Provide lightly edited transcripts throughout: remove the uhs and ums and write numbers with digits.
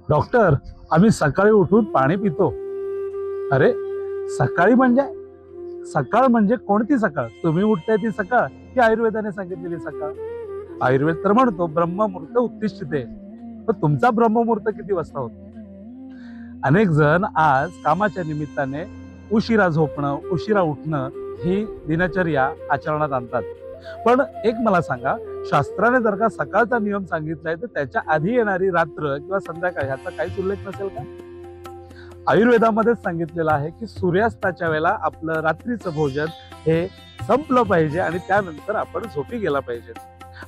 Doctor, आम्ही सकाळी उठून पाणी पितो. अरे, सकाळी म्हणजे सकाळ म्हणजे कोणती सकाळ? तुम्ही उठताय ती सकाळ की आयुर्वेदाने सांगितलेली सकाळ? आयुर्वेद तर म्हणतो ब्रह्ममुहूर्त उत्तिष्ठते, पण तुमचा ब्रह्ममुहूर्त किती वाजता होतो? अनेक जण आज कामाच्या निमित्ताने उशिरा झोपणं, उशिरा उठणं ही दिनचर्या आचरणात आणतात. पण एक मला सांगा, शास्त्राने जर का सकाळचा नियम सांगितलाय तर त्याच्या आधी येणारी रात्र किंवा संध्याकाळ ह्याचा काहीच उल्लेख नसेल का? आयुर्वेदामध्येच सांगितलेलं आहे की सूर्यास्ताच्या वेळेला आपलं रात्रीचं भोजन हे संपलं पाहिजे आणि त्यानंतर आपण झोपी गेला पाहिजे.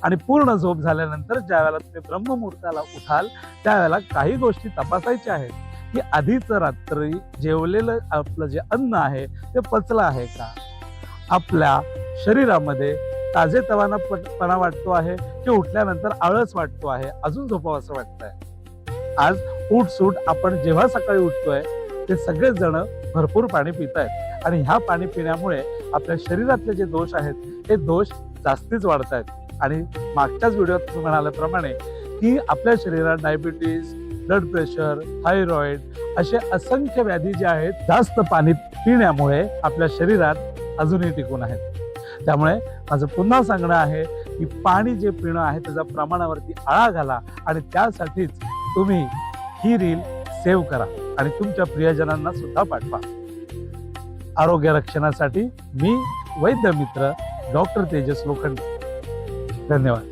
आणि पूर्ण झोप झाल्यानंतर ज्या वेळेला तुम्ही ब्रह्ममुहूर्ताला उठाल त्यावेळेला काही गोष्टी तपासायच्या आहेत की आधीच रात्री जेवलेलं आपलं जे अन्न आहे ते पचलं आहे का, आपल्या शरीरामध्ये ताजेतवानापणा वाटतो आहे की उठल्यानंतर आळस वाटतो आहे, अजून झोपावं असं वाटतंय. आज उठसूट आपण जेव्हा सकाळी उठतोय ते सगळेच जण भरपूर पाणी पित आहेत आणि ह्या पाणी पिण्यामुळे आपल्या शरीरातले जे दोष आहेत ते दोष जास्तीच वाढत आहेत. आणि मागच्याच व्हिडिओत तुम्ही म्हणाल्याप्रमाणे की आपल्या शरीरात डायबिटीज, ब्लड प्रेशर, थायरॉइड असे असंख्य व्याधी जे आहेत जास्त पाणी पिण्यामुळे आपल्या शरीरात अजूनही टिकून आहेत. त्यामुळे माझं पुन्हा सांगणं आहे की पाणी जे पिणं आहे त्याच्या प्रमाणावरती आळा घाला आणि त्यासाठीच तुम्ही ही रील सेव्ह करा आणि तुमच्या प्रियजनांना सुद्धा पाठवा. आरोग्य रक्षणासाठी मी वैद्य मित्र डॉक्टर तेजस लोखंडे. धन्यवाद.